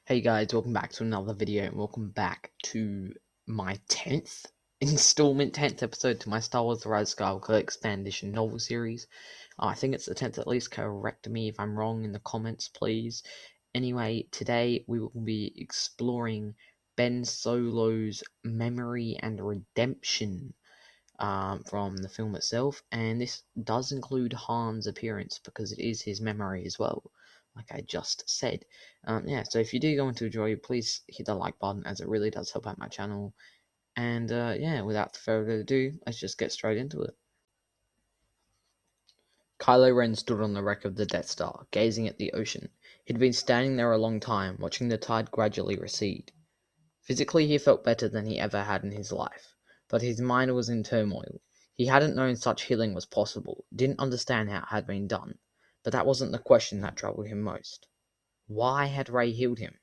Hey guys, welcome back to another video and welcome back to my 10th installment, 10th episode to my Star Wars The Rise of Skywalker Expanded Edition novel series. I think it's the 10th at least, correct me if I'm wrong in the comments please. Anyway, today we will be exploring Ben Solo's memory and redemption from the film itself, and this does include Han's appearance because it is his memory as well, like I just said. So if you do go into enjoy, please hit the like button as it really does help out my channel. And without further ado, let's just get straight into it. Kylo Ren stood on the wreck of the Death Star, gazing at the ocean. He'd been standing there a long time, watching the tide gradually recede. Physically he felt better than he ever had in his life, but his mind was in turmoil. He hadn't known such healing was possible, didn't understand how it had been done, but that wasn't the question that troubled him most. Why had Rey healed him?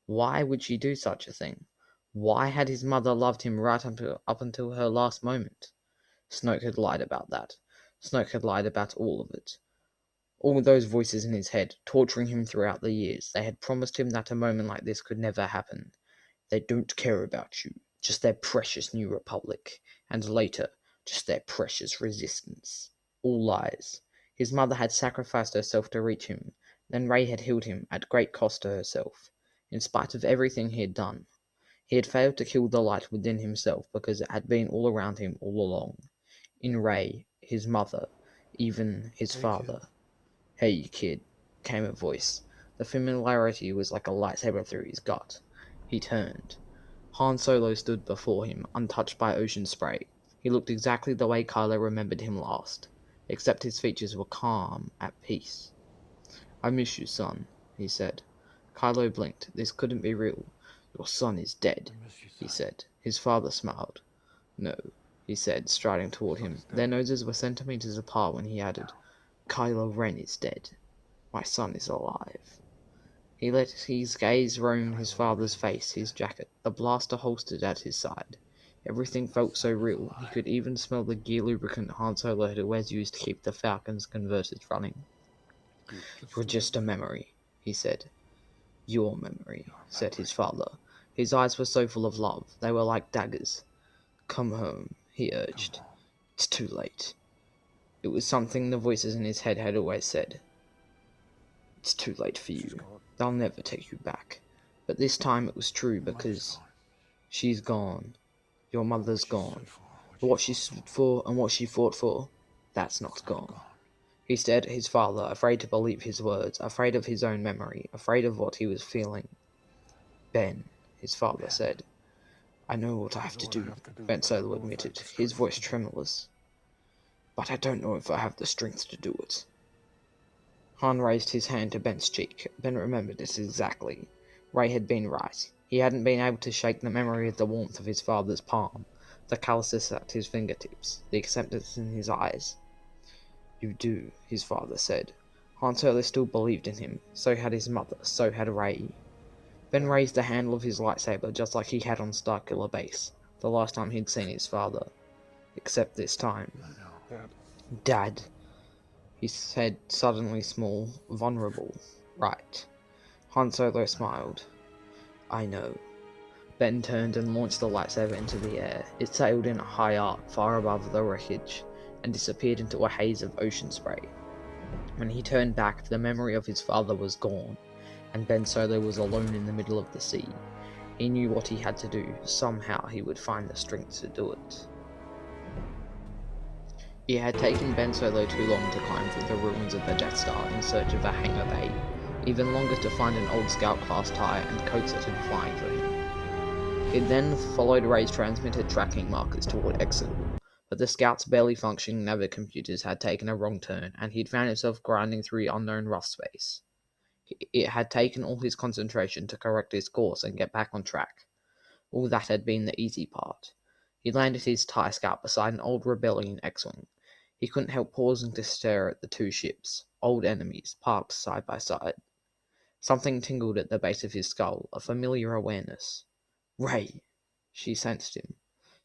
Why would she do such a thing? Why had his mother loved him right up until her last moment? Snoke had lied about that. Snoke had lied about all of it. All those voices in his head, torturing him throughout the years, they had promised him that a moment like this could never happen. They don't care about you, just their precious New Republic, and later, just their precious resistance. All lies. His mother had sacrificed herself to reach him, then Rey had healed him at great cost to herself. In spite of everything he had done, he had failed to kill the light within himself because it had been all around him all along. In Rey, his mother, even his father. "Hey, kid," came a voice. The familiarity was like a lightsaber through his gut. He turned. Han Solo stood before him, untouched by ocean spray. He looked exactly the way Kylo remembered him last, except his features were calm, at peace. "I miss you, son," he said. Kylo blinked. This couldn't be real. "Your son is dead," he said. His father smiled. "No," he said, striding toward him. Their noses were centimeters apart when he added, "Kylo Ren is dead. My son is alive." He let his gaze roam his father's face, his jacket, the blaster holstered at his side. Everything felt so real. He could even smell the gear lubricant Han Solo had always used to keep the Falcon's converters running. "You're just a memory," he said. "Your memory," said his father. His eyes were so full of love, they were like daggers. "Come home," he urged. "It's too late." It was something the voices in his head had always said. "It's too late for you. They'll never take you back." But this time it was true because she's gone. Your mother's gone. But what she stood for and what she fought for, that's not gone. He stared at his father, afraid to believe his words, afraid of his own memory, afraid of what he was feeling. "Ben," his father said. "I know what I have to do," Ben Solo admitted, his voice tremulous. "But I don't know if I have the strength to do it." Han raised his hand to Ben's cheek. Ben remembered it exactly. Rey had been right. He hadn't been able to shake the memory of the warmth of his father's palm, the calluses at his fingertips, the acceptance in his eyes. "You do," his father said. Han Solo still believed in him. So had his mother. So had Rey. Ben raised the handle of his lightsaber just like he had on Starkiller Base, the last time he'd seen his father. Except this time. "Dad," he said, suddenly small, vulnerable. "Right." Han Solo smiled. "I know." Ben turned and launched the lightsaber into the air. It sailed in a high arc far above the wreckage, and disappeared into a haze of ocean spray. When he turned back, the memory of his father was gone, and Ben Solo was alone in the middle of the sea. He knew what he had to do. Somehow he would find the strength to do it. It had taken Ben Solo too long to climb through the ruins of the Death Star in search of a hangar bay, even longer to find an old Scout-class tie and coats that had flying for him. It then followed Rey's transmitted tracking markers toward Exegol, but the Scout's barely functioning navicomputers had taken a wrong turn, and he'd found himself grinding through unknown rough space. It had taken all his concentration to correct his course and get back on track. All that had been the easy part. He landed his TIE Scout beside an old Rebellion X-Wing. He couldn't help pausing to stare at the two ships, old enemies, parked side by side. Something tingled at the base of his skull, a familiar awareness. Rey! She sensed him.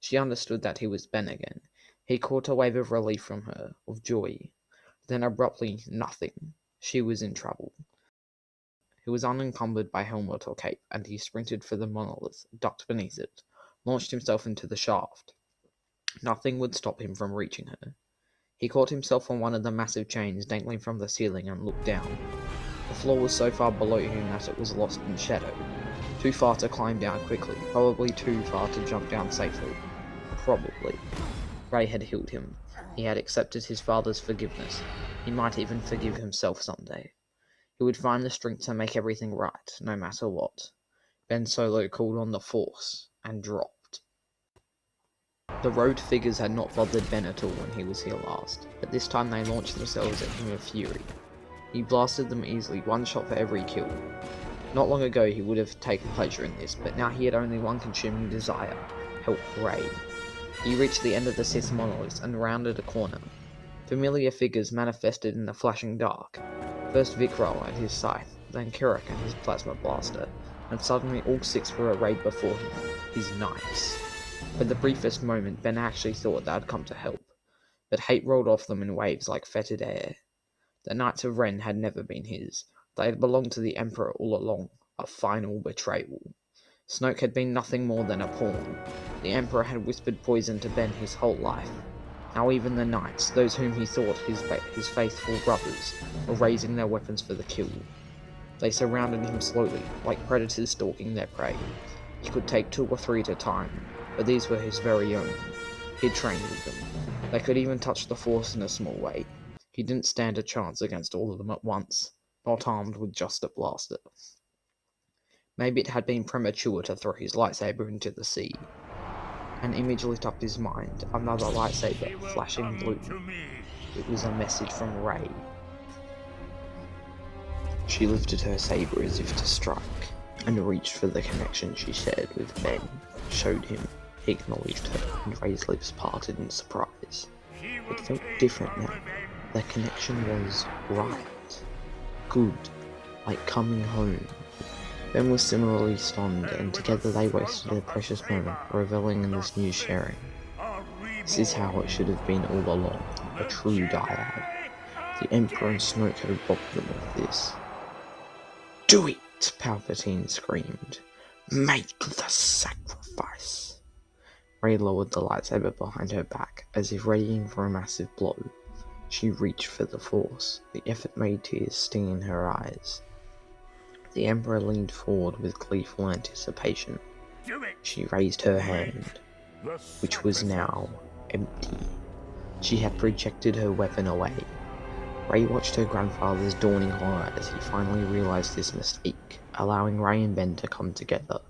She understood that he was Ben again. He caught a wave of relief from her, of joy. Then abruptly, nothing. She was in trouble. He was unencumbered by helmet or cape, and he sprinted for the monolith, ducked beneath it, launched himself into the shaft. Nothing would stop him from reaching her. He caught himself on one of the massive chains dangling from the ceiling and looked down. The floor was so far below him that it was lost in shadow. Too far to climb down quickly, probably too far to jump down safely. Probably. Ray had healed him. He had accepted his father's forgiveness. He might even forgive himself someday. He would find the strength to make everything right, no matter what. Ben Solo called on the Force, and dropped. The road figures had not bothered Ben at all when he was here last, but this time they launched themselves at him with fury. He blasted them easily, one shot for every kill. Not long ago he would have taken pleasure in this, but now he had only one consuming desire: help Rey. He reached the end of the Sith monolith and rounded a corner. Familiar figures manifested in the flashing dark. First Vikral and his scythe, then Kirak and his plasma blaster, and suddenly all six were arrayed before him, his knights. For the briefest moment, Ben actually thought they had come to help, but hate rolled off them in waves like fetid air. The Knights of Ren had never been his. They had belonged to the Emperor all along, a final betrayal. Snoke had been nothing more than a pawn. The Emperor had whispered poison to Ben his whole life. Now even the Knights, those whom he thought his faithful brothers, were raising their weapons for the kill. They surrounded him slowly, like predators stalking their prey. He could take 2 or 3 at a time, but these were his very own. He'd trained with them. They could even touch the Force in a small way. He didn't stand a chance against all of them at once, not armed with just a blaster. Maybe it had been premature to throw his lightsaber into the sea. An image lit up his mind, another lightsaber, flashing blue. It was a message from Rey. She lifted her saber as if to strike, and reached for the connection she shared with Ben, showed him, he acknowledged her, and Rey's lips parted in surprise. It felt different now. The connection was right. Good. Like coming home. Ben was similarly stunned, and together they wasted a precious moment, reveling in this new sharing. This is how it should have been all along, a true dyad. The Emperor and Snoke had robbed them of this. "Do it!" Palpatine screamed. "Make the sacrifice!" Rey lowered the lightsaber behind her back, as if readying for a massive blow. She reached for the Force. The effort made tears sting in her eyes. The Emperor leaned forward with gleeful anticipation. She raised her hand, which was now empty. She had projected her weapon away. Rey watched her grandfather's dawning horror as he finally realized his mistake, allowing Rey and Ben to come together.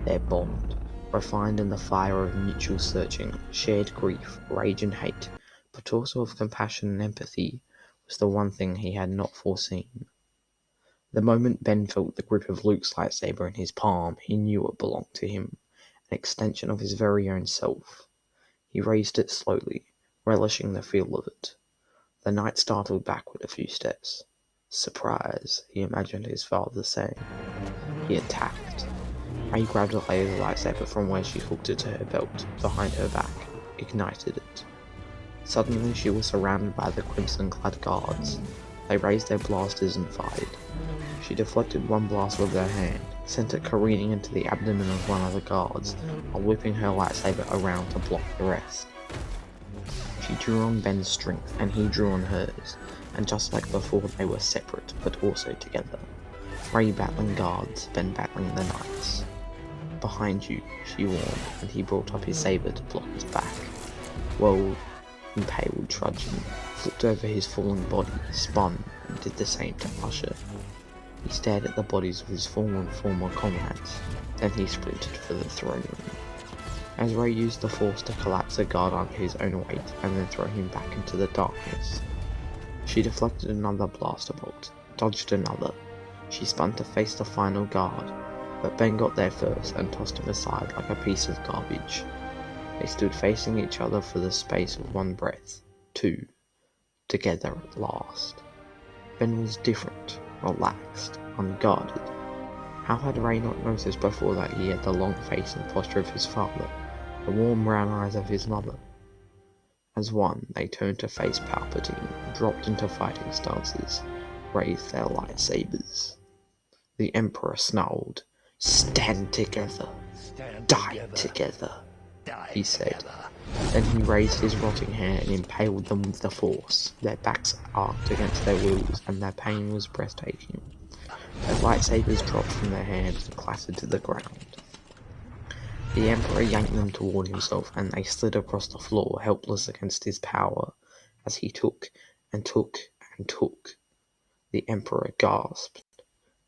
Their bond, refined in the fire of mutual searching, shared grief, rage and hate, but also of compassion and empathy, was the one thing he had not foreseen. The moment Ben felt the grip of Luke's lightsaber in his palm, he knew it belonged to him, an extension of his very own self. He raised it slowly, relishing the feel of it. The knight startled backward a few steps. "Surprise," he imagined his father saying. He attacked. Rey grabbed a laser lightsaber from where she hooked it to her belt, behind her back, ignited it. Suddenly she was surrounded by the crimson-clad guards. They raised their blasters and fired. She deflected one blast with her hand, sent it careening into the abdomen of one of the guards, while whipping her lightsaber around to block the rest. She drew on Ben's strength, and he drew on hers, and just like before they were separate, but also together. Rey battling guards, Ben battling the knights. "Behind you," she warned, and he brought up his saber to block his back. Whirled, impaled trudging, flipped over his falling body, spun, and did the same to Usher. He stared at the bodies of his fallen former comrades, then he sprinted for the throne room. As Rey used the Force to collapse a guard under his own weight and then throw him back into the darkness. She deflected another blaster bolt, dodged another. She spun to face the final guard, but Ben got there first and tossed him aside like a piece of garbage. They stood facing each other for the space of one breath, 2, together at last. Ben was different, relaxed, unguarded. How had Rey not noticed before that he had the long face and posture of his father, the warm brown eyes of his mother? As one, they turned to face Palpatine, dropped into fighting stances, raised their lightsabers. The Emperor snarled. "Stand together, die together," he said. Then he raised his rotting hand and impaled them with the force. Their backs arched against their wills, and their pain was breathtaking. Their lightsabers dropped from their hands and clattered to the ground. The Emperor yanked them toward himself, and they slid across the floor, helpless against his power, as he took and took and took. The Emperor gasped,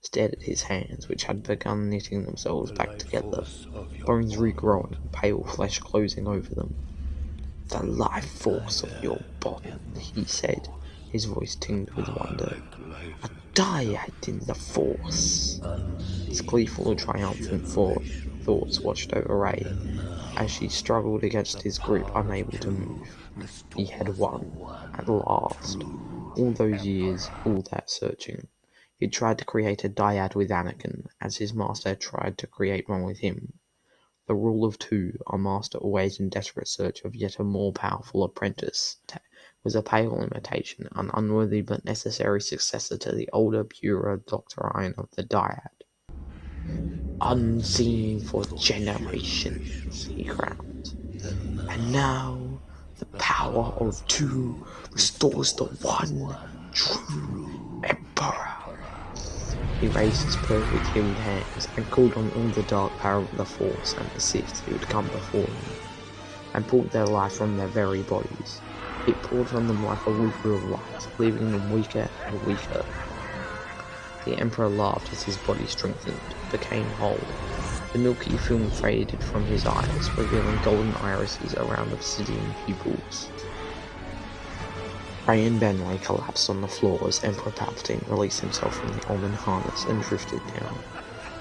stared at his hands, which had begun knitting themselves back together, bones regrowing, pale flesh closing over them. "The life force of your body," he said, his voice tinged with wonder. "A dyad in the force." His gleeful and triumphant thoughts watched over Rey as she struggled against his grip, unable to move. He had won, at last. All those years, all that searching. He tried to create a dyad with Anakin, as his master had tried to create one with him. The rule of two, a master always in desperate search of yet a more powerful apprentice, was a pale imitation, an unworthy but necessary successor to the older, purer doctrine of the dyad. "Unseen for generations," he crowned. "And now the power of two restores the one true Emperor." He raised his perfect healed hands and called on all the dark power of the Force and the Sith who had come before him, and pulled their life from their very bodies. It poured from them like a river of light, leaving them weaker and weaker. The Emperor laughed as his body strengthened, became whole. The milky film faded from his eyes, revealing golden irises around obsidian pupils. Rey and Benway collapsed on the floor as Emperor Palpatine released himself from the almond harness and drifted down.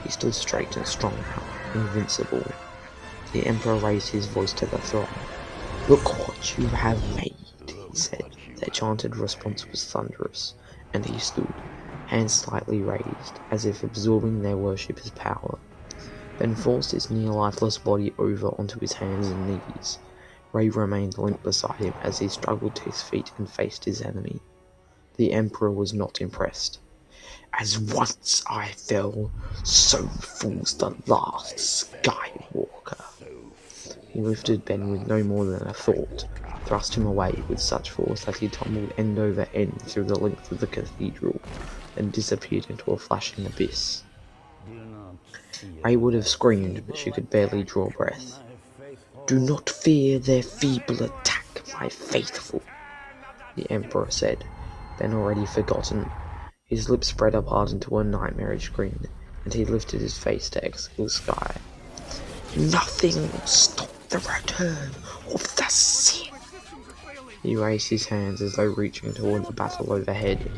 He stood straight and strong now, invincible. The Emperor raised his voice to the throng. "Look what you have made," he said. Their chanted response was thunderous, and he stood, hands slightly raised, as if absorbing their worshipper's power. Ben forced his near-lifeless body over onto his hands and knees. Rey remained limp beside him as he struggled to his feet and faced his enemy. The Emperor was not impressed. "As once I fell, so falls the last Skywalker." He lifted Ben with no more than a thought, thrust him away with such force that he tumbled end over end through the length of the cathedral, then disappeared into a flashing abyss. Rey would have screamed, but she could barely draw breath. "Do not fear their feeble attack, my faithful," the Emperor said, Ben already forgotten. His lips spread apart into a nightmarish grin, and he lifted his face to Exegol sky. "Nothing will stop the return of the Sith." He raised his hands as though reaching toward the battle overhead.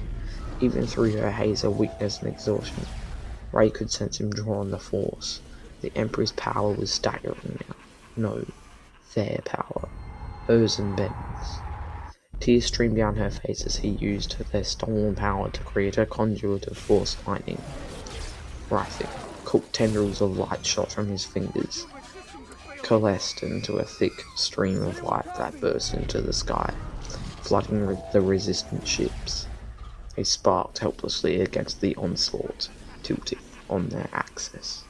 Even through her haze of weakness and exhaustion, Rey could sense him draw on the Force. The Emperor's power was staggering now. No, their power. Hers and Ben's. Tears streamed down her face as he used their stolen power to create a conduit of Force lightning. Writhing, cooked tendrils of light shot from his fingers, coalesced into a thick stream of light that burst into the sky, flooding the resistant ships. They sparked helplessly against the onslaught, tilting on their axis.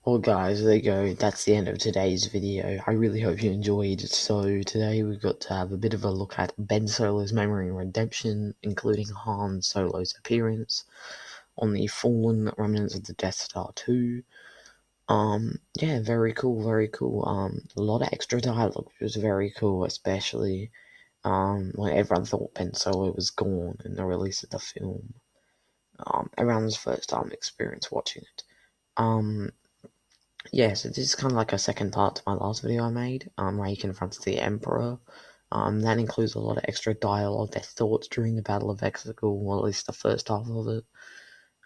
Well guys, there you go, that's the end of today's video. I really hope you enjoyed. So today we got to have a bit of a look at Ben Solo's memory and redemption, including Han Solo's appearance on the fallen remnants of the Death Star 2. Yeah, very cool, very cool. A lot of extra dialogue, which was very cool, especially when everyone thought Ben Solo was gone in the release of the film. Everyone's first time experience watching it. Yeah, so this is kind of like a second part to my last video I made, where he confronts the Emperor. That includes a lot of extra dialogue, their thoughts during the Battle of Exegol, or at least the first half of it.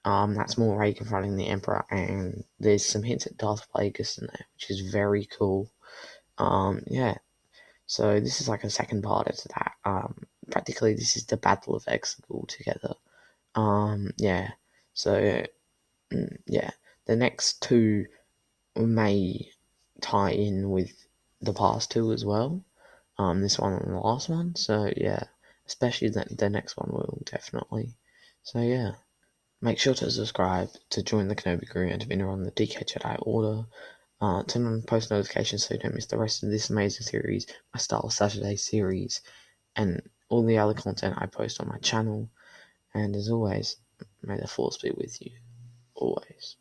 That's more Rey confronting the Emperor, and there's some hints at Darth Plagueis in there, which is very cool. Yeah, so this is like a second part of that. Practically this is the Battle of Exegol together. Yeah, so, yeah, the next two may tie in with the past two as well. This one and the last one, so yeah, especially the next one will, definitely. So yeah. Make sure to subscribe to join the Kenobi crew and to enter on the DK Jedi Order. Turn on post notifications so you don't miss the rest of this amazing series, my Star Wars Saturday series, and all the other content I post on my channel. And as always, may the Force be with you, always.